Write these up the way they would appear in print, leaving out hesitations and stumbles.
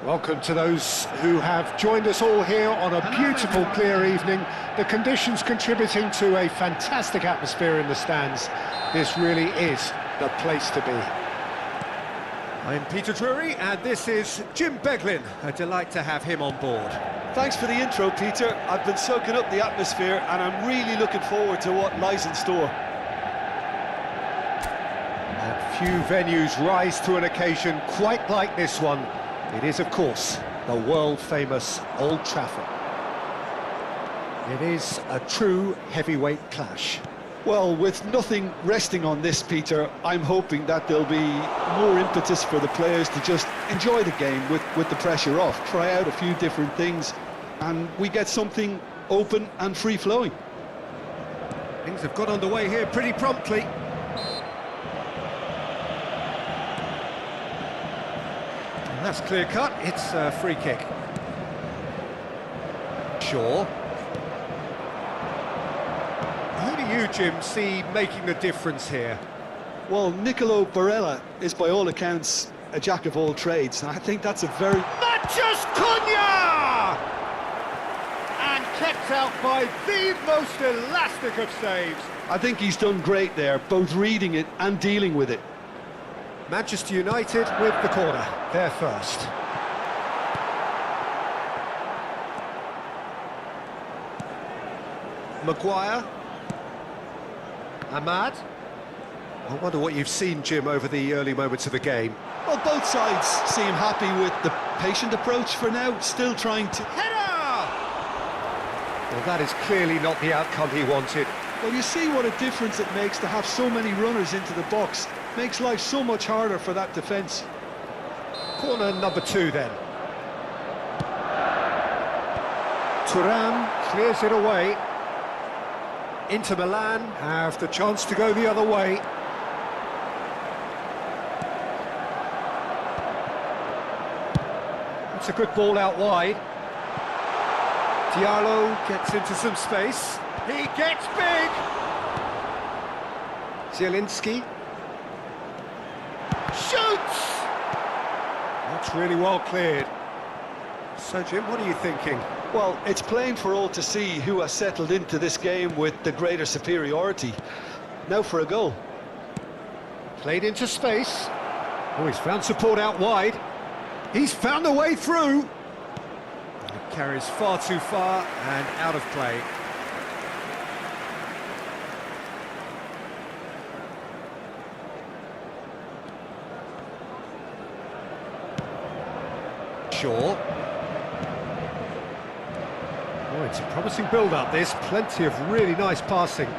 Welcome to those who have joined us all here on a beautiful, clear evening. The conditions contributing to a fantastic atmosphere in the stands. This really is the place to be. I'm Peter Drury, and this is Jim Beglin. A delight to have him on board. Thanks for the intro, Peter. I've been soaking up the atmosphere, and I'm really looking forward to what lies in store. And few venues rise to an occasion quite like this one. It is, of course, the world-famous Old Trafford. It is a true heavyweight clash. Well, with nothing resting on this, Peter, I'm hoping that there'll be more impetus for the players to just enjoy the game with the pressure off, try out a few different things, and we get something open and free-flowing. Things have got underway here pretty promptly. And that's clear-cut, it's a free kick. Shaw. Who do you, Jim, see making the difference here? Well, Nicolo Barella is by all accounts a jack of all trades. I think that's a very... Matches Cunha! And kept out by the most elastic of saves. I think he's done great there, both reading it and dealing with it. Manchester United with the corner, there first. Maguire. Ahmad. I wonder what you've seen, Jim, over the early moments of the game. Well, both sides seem happy with the patient approach for now, still trying to... Header! Well, that is clearly not the outcome he wanted. Well, you see what a difference it makes to have so many runners into the box. Makes life so much harder for that defence. Corner number 2 then. Thuram clears it away. Inter Milan have the chance to go the other way. It's a good ball out wide. Diallo gets into some space. He gets big! Zielinski. Shoots! That's really well cleared. So, Jim, what are you thinking? Well, it's plain for all to see who has settled into this game with the greater superiority. Now for a goal. Played into space. Oh, he's found support out wide. He's found a way through. It carries far too far and out of play. Shaw. Oh, it's a promising build-up, this. Plenty of really nice passing.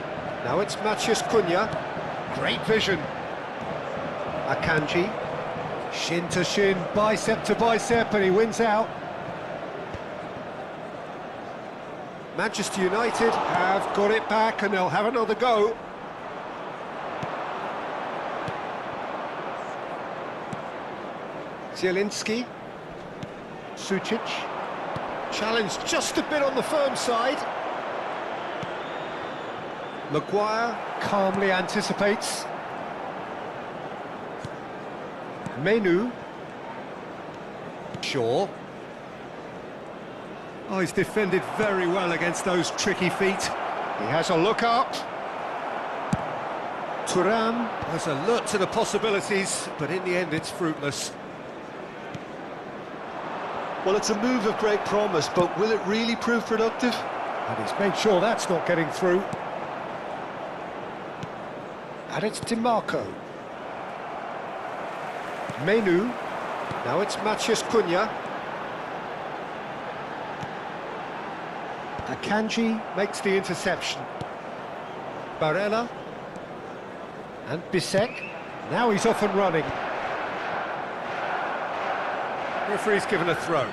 Now it's Matheus Cunha. Great vision. Akanji. Shin to shin, bicep to bicep, and he wins out. Manchester United have got it back, and they'll have another go. Zielinski. Sucic. Challenged just a bit on the firm side. Maguire calmly anticipates. Menu. Shaw. Oh, he's defended very well against those tricky feet. He has a look up. Thuram has alert to the possibilities, but in the end it's fruitless. Well, it's a move of great promise, but will it really prove productive? And he's made sure that's not getting through. And it's DiMarco. Menu. Now it's Matheus Cunha. Akanji makes the interception. Barella. And Bisek. Now he's off and running. Referee's given a throw.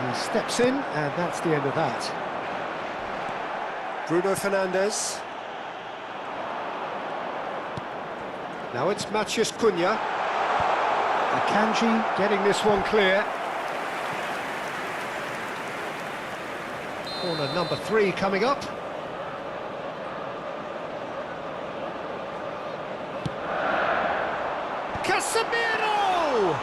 He steps in, and that's the end of that. Bruno Fernandes. Now it's Matheus Cunha. Akanji getting this one clear. Corner number 3 coming up. Casemiro!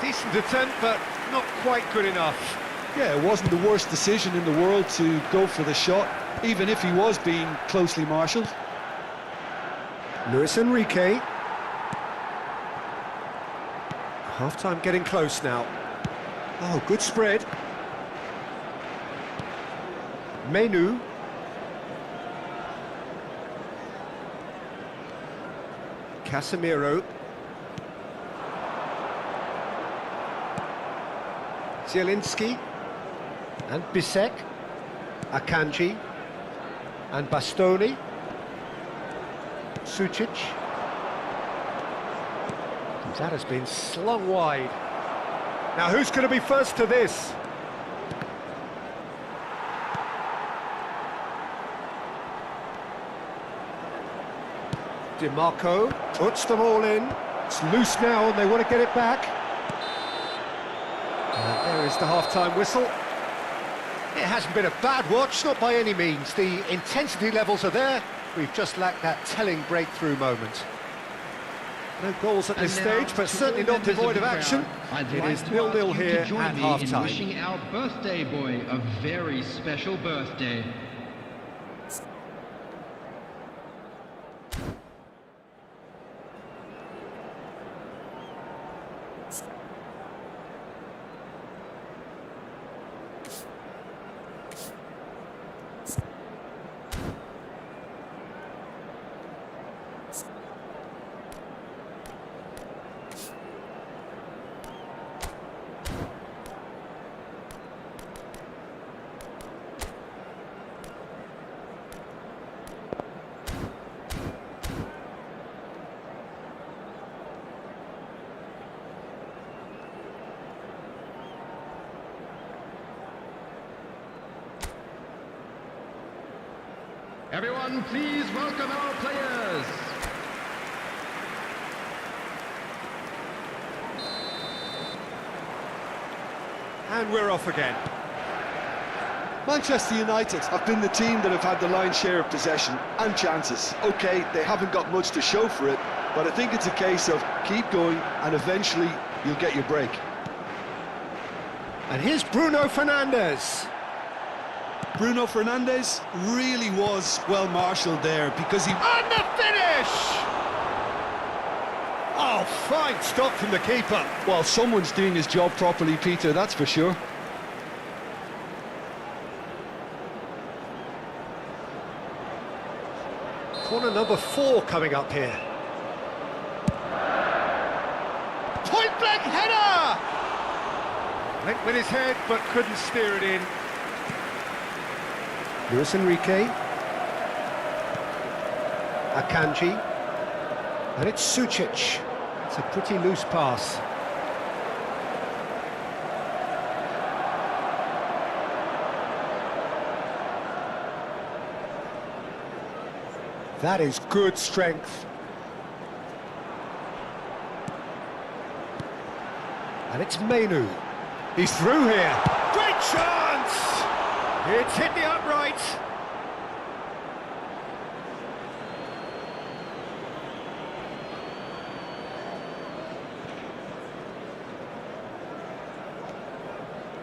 Decent attempt, but not quite good enough. Yeah, it wasn't the worst decision in the world to go for the shot, even if he was being closely marshalled. Luis Enrique. Half-time getting close now. Oh, good spread. Menu. Casemiro. Zielinski. And Bisek. Akanji. And Bastoni. Sucic. That has been slung wide. Now who's going to be first to this? DiMarco puts them all in. It's loose now and they want to get it back. And there is the half-time whistle. It hasn't been a bad watch, not by any means. The intensity levels are there. We've just lacked that telling breakthrough moment. No goals at this stage, but certainly not devoid of action. It is 0-0 here at half-time. Wishing our birthday boy a very special birthday. Everyone, please welcome our players. And we're off again. Manchester United have been the team that have had the lion's share of possession and chances. OK, they haven't got much to show for it, but I think it's a case of keep going and eventually you'll get your break. And here's Bruno Fernandes. Bruno Fernandes really was well marshalled there because he... And the finish! Oh, fine stop from the keeper. Well, someone's doing his job properly, Peter, that's for sure. Corner number 4 coming up here. Point-blank header! Went with his head, but couldn't steer it in. Luis Enrique. Akanji. And it's Sucic. It's a pretty loose pass. That is good strength. And it's Menu. He's through here. Great chance! It's hit the upright.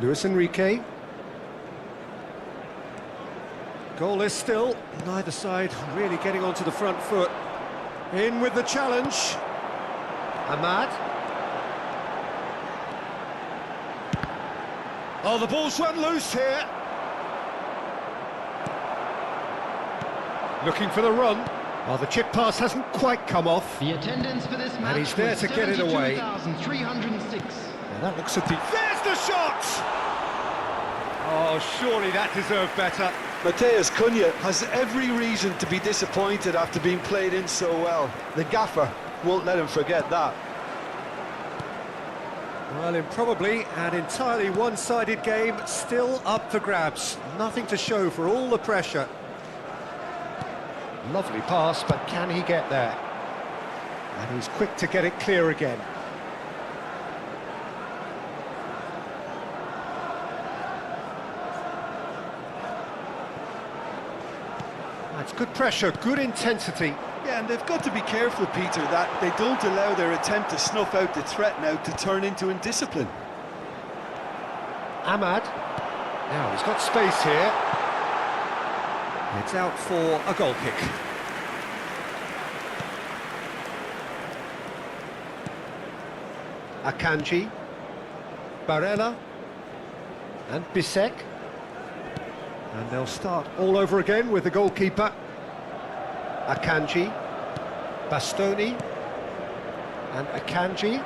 Luis Enrique. Goalless still. Neither side really getting onto the front foot. In with the challenge. Ahmad. Oh, the ball's run loose here. Looking for the run. Oh, the chip pass hasn't quite come off. The attendance for this match And he's there to get it away. 72,306. And that looks at the... There's the shot! Oh, surely that deserved better. Matheus Cunha has every reason to be disappointed after being played in so well. The gaffer won't let him forget that. Well, in probably an entirely one-sided game, still up for grabs. Nothing to show for all the pressure. Lovely pass, but can he get there? And he's quick to get it clear again. That's good pressure, good intensity. Yeah, and they've got to be careful, Peter, that they don't allow their attempt to snuff out the threat now to turn into indiscipline. Ahmad. Now he's got space here. It's out for a goal kick. Akanji. Barella. And Bisek. And they'll start all over again with the goalkeeper. Akanji. Bastoni. And Akanji.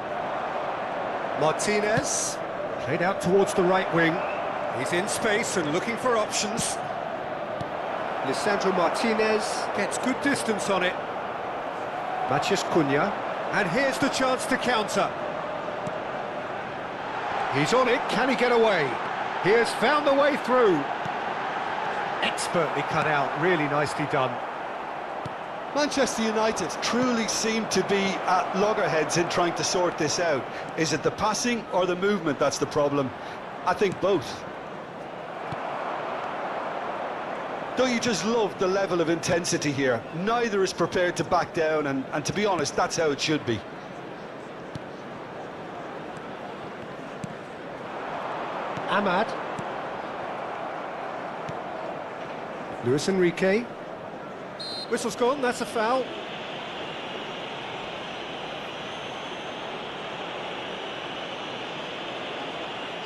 Martinez. Played out towards the right wing. He's in space and looking for options. Lisandro Martinez gets good distance on it. Matheus Cunha. And here's the chance to counter. He's on it, can he get away? He has found the way through. Expertly cut out, really nicely done. Manchester United truly seem to be at loggerheads in trying to sort this out. Is it the passing or the movement that's the problem? I think both. Don't you just love the level of intensity here? Neither is prepared to back down, and to be honest, that's how it should be. Ahmad. Luis Enrique. Whistle's gone, that's a foul.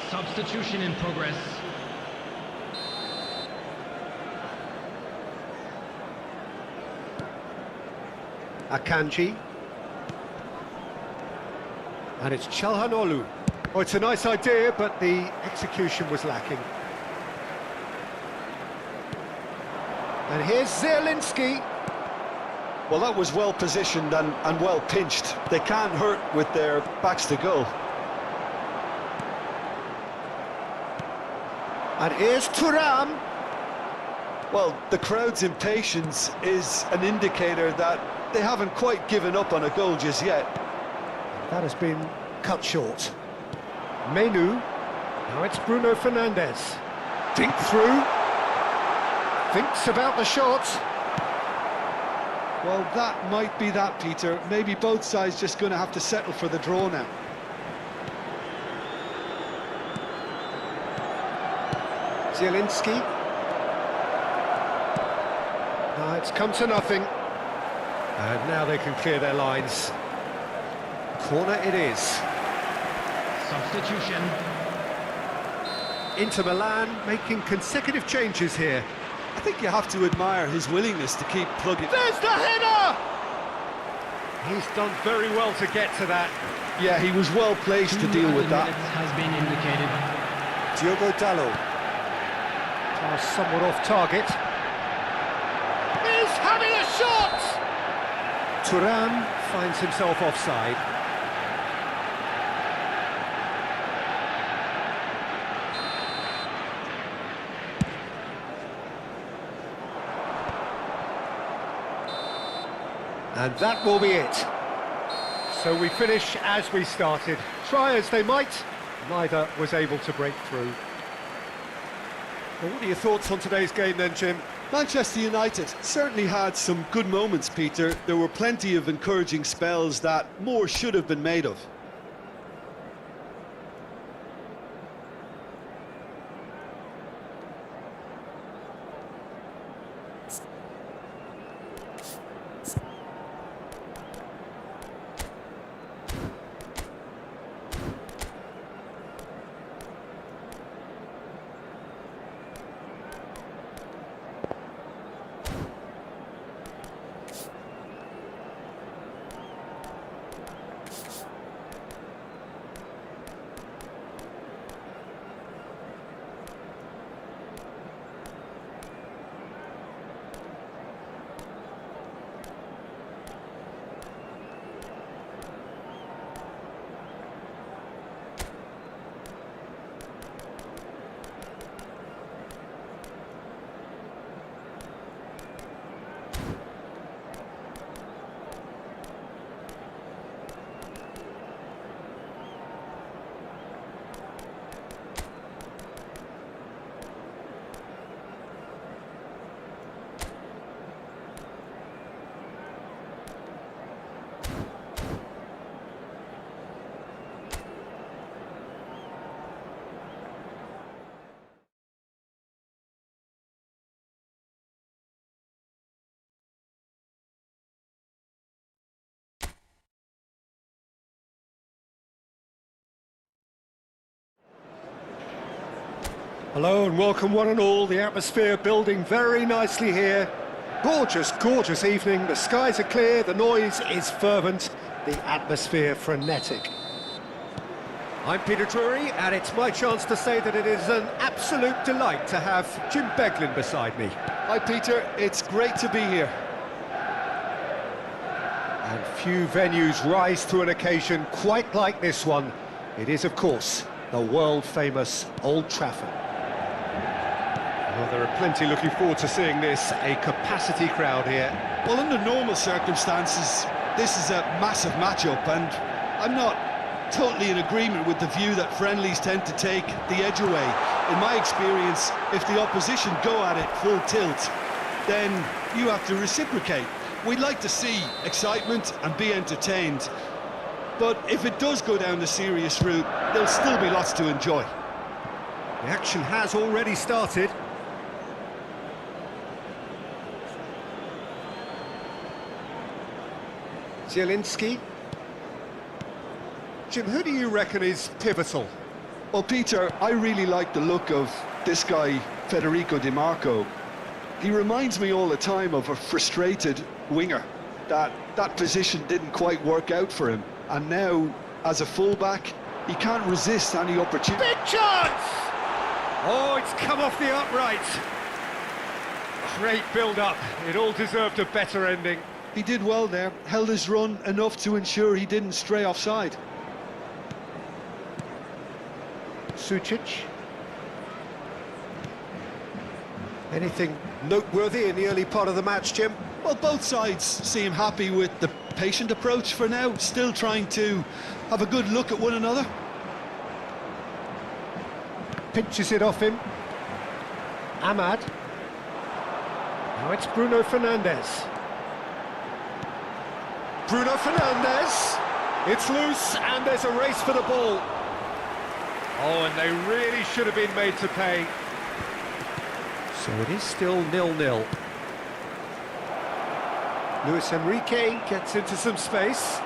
Substitution in progress. Akanji. And it's Çalhanoğlu. Oh, it's a nice idea, but the execution was lacking. And here's Zielinski. Well, that was well positioned and well pinched. They can't hurt with their backs to goal. And here's Thuram. Well, the crowd's impatience is an indicator that they haven't quite given up on a goal just yet. That has been cut short. Menu. Now it's Bruno Fernandes. Think through. Thinks about the shot. Well, that might be that, Peter. Maybe both sides just going to have to settle for the draw now. Zielinski. No, it's come to nothing. And now they can clear their lines. Corner it is. Substitution. Inter Milan making consecutive changes here. I think you have to admire his willingness to keep plugging. There's the header! He's done very well to get to that. Yeah, he was well placed to deal with that. Has been indicated. Diogo Dalot. Pass somewhat off target. He's having a shot! Thuram finds himself offside. And that will be it. So we finish as we started. Try as they might, neither was able to break through. Well, what are your thoughts on today's game then, Jim? Manchester United certainly had some good moments, Peter. There were plenty of encouraging spells that more should have been made of. Hello and welcome one and all. The atmosphere building very nicely here. Gorgeous, gorgeous evening. The skies are clear, the noise is fervent, the atmosphere frenetic. I'm Peter Drury, and it's my chance to say that it is an absolute delight to have Jim Beglin beside me. Hi Peter, it's great to be here. And few venues rise to an occasion quite like this one. It is, of course, the world-famous Old Trafford. Well, there are plenty looking forward to seeing this, a capacity crowd here. Well, under normal circumstances, this is a massive matchup, and I'm not totally in agreement with the view that friendlies tend to take the edge away. In my experience, if the opposition go at it full tilt, then you have to reciprocate. We'd like to see excitement and be entertained, but if it does go down the serious route, there'll still be lots to enjoy. The action has already started. Zielinski. Jim, who do you reckon is pivotal? Well, Peter, I really like the look of this guy, Federico Di Marco. He reminds me all the time of a frustrated winger. That position didn't quite work out for him, and now, as a fullback, he can't resist any opportunity. Big chance! Oh, it's come off the upright. Great build-up. It all deserved a better ending. He did well there, held his run enough to ensure he didn't stray offside. Sucic. Anything noteworthy in the early part of the match, Jim? Well, both sides seem happy with the patient approach for now, still trying to have a good look at one another. Pinches it off him. Ahmad. Now it's Bruno Fernandes. Bruno Fernandes. It's loose and there's a race for the ball. Oh, and they really should have been made to pay. So it is still 0-0. Luis Enrique gets into some space.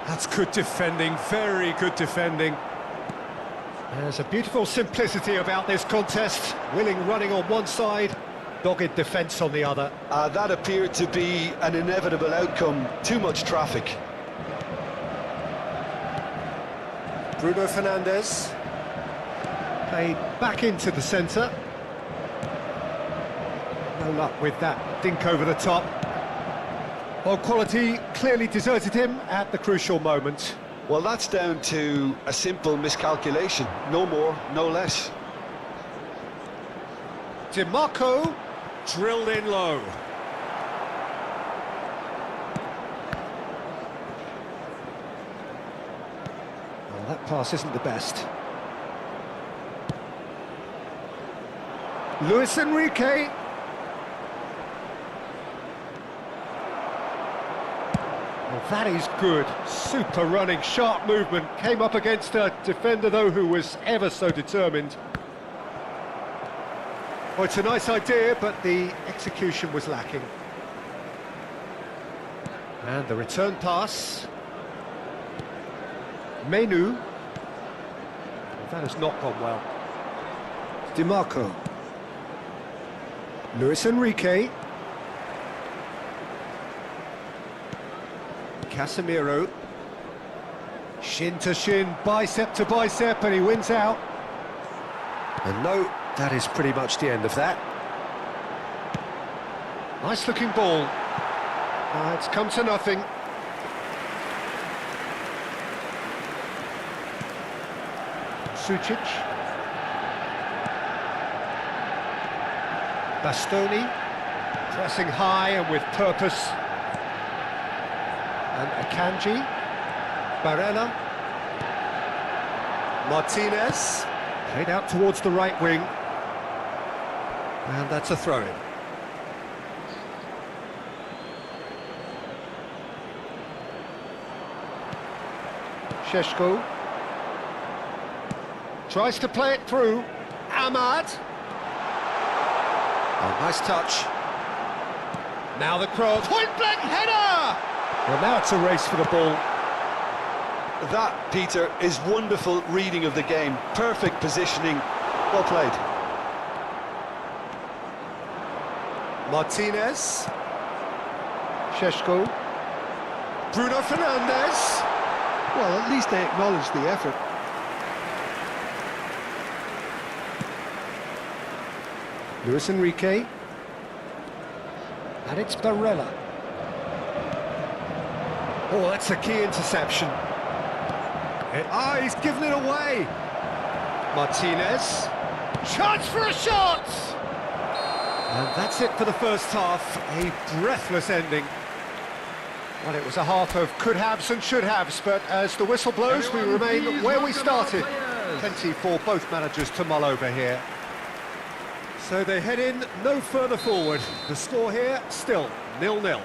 That's good defending, very good defending. There's a beautiful simplicity about this contest. Willing running on one side, dogged defence on the other. That appeared to be an inevitable outcome. Too much traffic. Bruno Fernandes. Played back into the centre. No luck with that dink over the top. Well, quality clearly deserted him at the crucial moment. Well, that's down to a simple miscalculation. No more, no less. Di Marco drilled in low. Well, that pass isn't the best. Luis Enrique. Well, that is good. Super running, sharp movement. Came up against a defender, though, who was ever so determined. Well, it's a nice idea, but the execution was lacking. And the return pass. Menu. That has not gone well. Di Marco. Luis Enrique. Casemiro. Shin to shin, bicep to bicep, and he wins out. And no, that is pretty much the end of that. Nice looking ball. It's come to nothing. Sucic. Bastoni. Pressing high and with purpose. And Akanji. Barella. Martinez. Played out towards the right wing. And that's a throw-in. Šeško. Tries to play it through. Ahmad. Oh, nice touch. Now the cross. Point blank header! Well, now it's a race for the ball. That, Peter, is wonderful reading of the game. Perfect positioning. Well played. Martinez. Šeško. Bruno Fernandes. Well, at least they acknowledge the effort. Luis Enrique. And it's Barella. Oh, that's a key interception. He's given it away. Martinez. Chance for a shot! And that's it for the first half. A breathless ending. Well, it was a half of could-haves and should-haves, but as the whistle blows, we remain where we started. Plenty for both managers to mull over here. So they head in no further forward. The score here, still 0-0.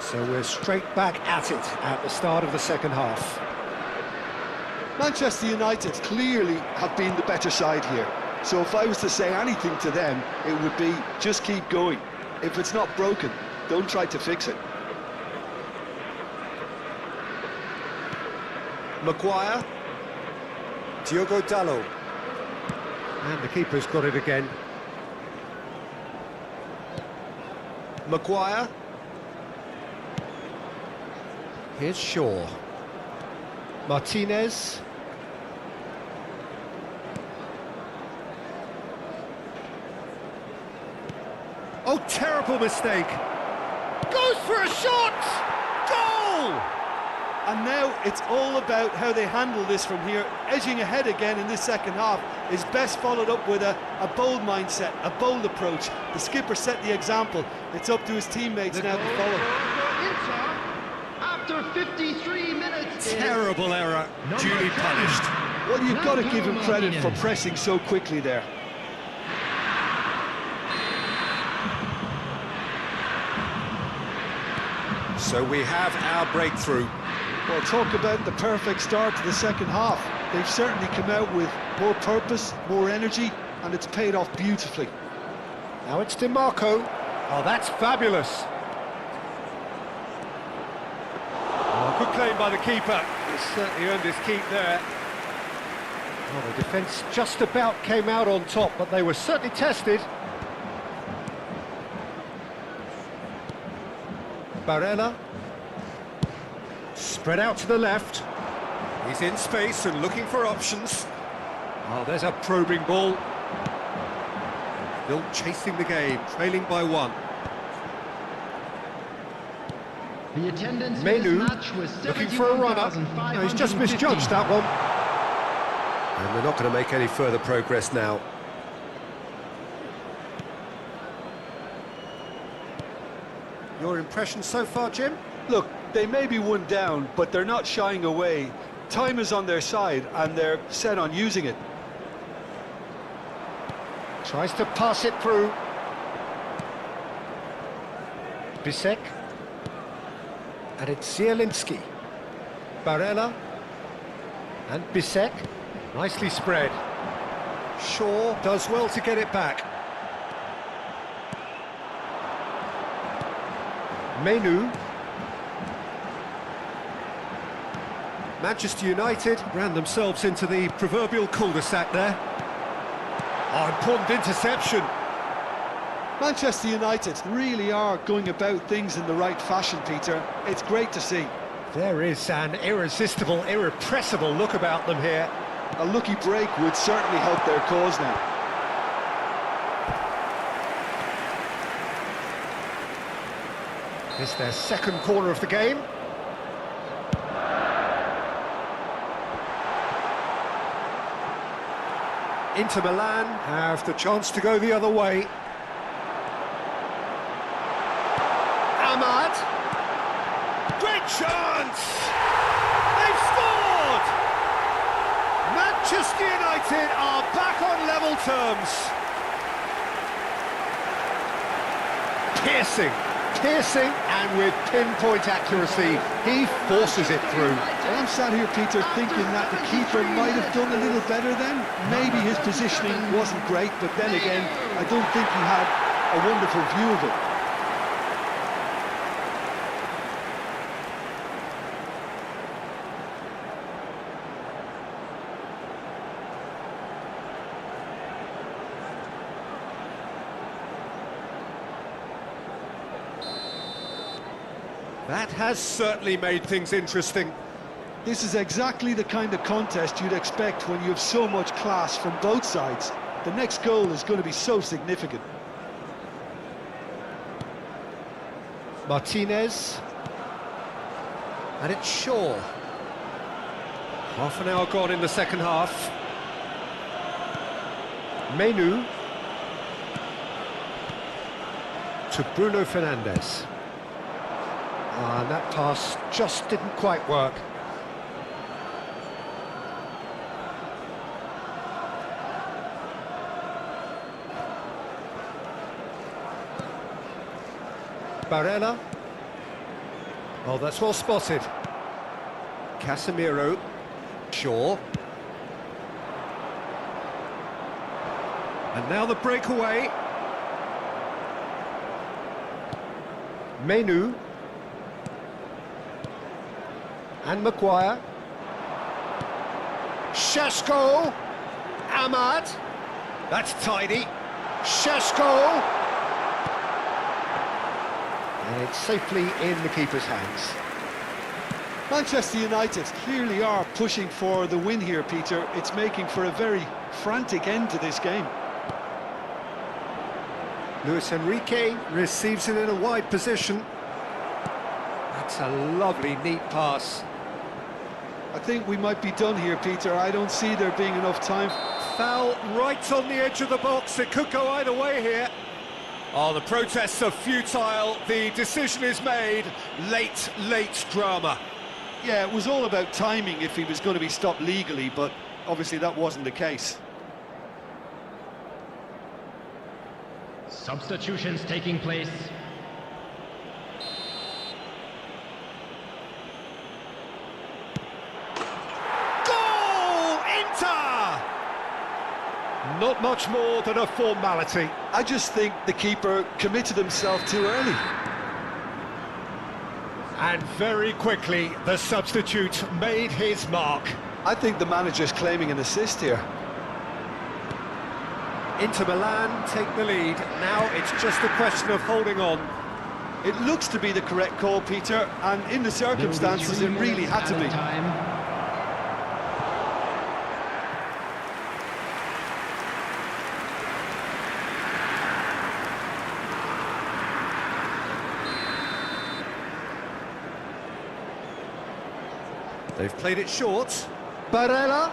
So we're straight back at it at the start of the second half. Manchester United clearly have been the better side here. So if I was to say anything to them, it would be just keep going. If it's not broken, don't try to fix it. Maguire. Diogo Dalot. And the keeper's got it again. Maguire. Here's Shaw. Martinez. Oh, terrible mistake. Goes for a shot! Goal! And now it's all about how they handle this from here. Edging ahead again in this second half is best followed up with a bold mindset, a bold approach. The skipper set the example. It's up to his teammates now to follow. After 53 minutes. Terrible error, duly punished. Well, you've got to give him credit for pressing so quickly there. So we have our breakthrough. Well, talk about the perfect start to the second half. They've certainly come out with more purpose, more energy, and it's paid off beautifully. Now it's DiMarco. Oh, that's fabulous. Oh, good claim by the keeper. He's certainly earned his keep there. Well, the defence just about came out on top, but they were certainly tested. Barella. Spread out to the left. He's in space and looking for options. Oh, there's a probing ball. Still chasing the game, trailing by 1. The attendance Menu, match was looking for a runner. No, he's just misjudged that one. And they're not going to make any further progress now. Your impression so far, Jim? Look, they may be one down, but they're not shying away. Time is on their side, and they're set on using it. Tries to pass it through. Bisek. And it's Zielinski. Barella. And Bisek. Nicely spread. Shaw does well to get it back. Menu. Manchester United ran themselves into the proverbial cul-de-sac there. Oh, important interception. Manchester United really are going about things in the right fashion, Peter. It's great to see. There is an irresistible, irrepressible look about them here. A lucky break would certainly help their cause now. It's their second corner of the game. Inter Milan have the chance to go the other way. Ahmad. Great chance! They've scored! Manchester United are back on level terms. Piercing, and with pinpoint accuracy, he forces it through. Well, I'm sat here, Peter, thinking that the keeper might have done a little better then. Maybe his positioning wasn't great, but then again, I don't think he had a wonderful view of it. That has certainly made things interesting. This is exactly the kind of contest you'd expect when you have so much class from both sides. The next goal is going to be so significant. Martinez. And it's Shaw. Half an hour gone in the second half. Menu. To Bruno Fernandes. And that pass just didn't quite work. Barella. Oh, that's well spotted. Casemiro. Shaw. And now the breakaway. Menu. And Maguire. Šeško. Ahmad. That's tidy. Šeško. And it's safely in the keeper's hands. Manchester United clearly are pushing for the win here, Peter. It's making for a very frantic end to this game. Luis Enrique receives it in a wide position. That's a lovely, neat pass. I think we might be done here, Peter. I don't see there being enough time. Foul right on the edge of the box. It could go either way here. Oh, the protests are futile. The decision is made. Late drama. Yeah, it was all about timing if he was going to be stopped legally, but obviously that wasn't the case. Substitutions taking place. Goal! Inter! Not much more than a formality. I just think the keeper committed himself too early. And very quickly, the substitute made his mark. I think the manager's claiming an assist here. Inter Milan take the lead. Now it's just a question of holding on. It looks to be the correct call, Peter, and in the circumstances it really had to be. They've played it short. Barella,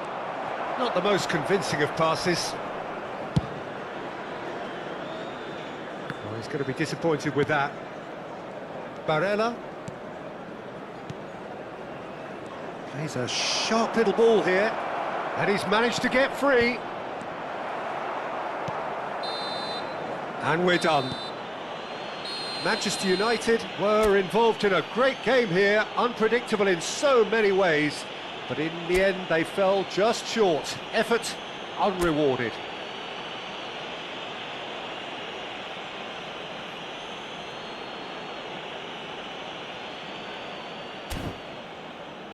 not the most convincing of passes. Well, he's going to be disappointed with that. Barella. Plays a sharp little ball here. And he's managed to get free. And we're done. Manchester United were involved in a great game here, unpredictable in so many ways, but in the end they fell just short. Effort unrewarded.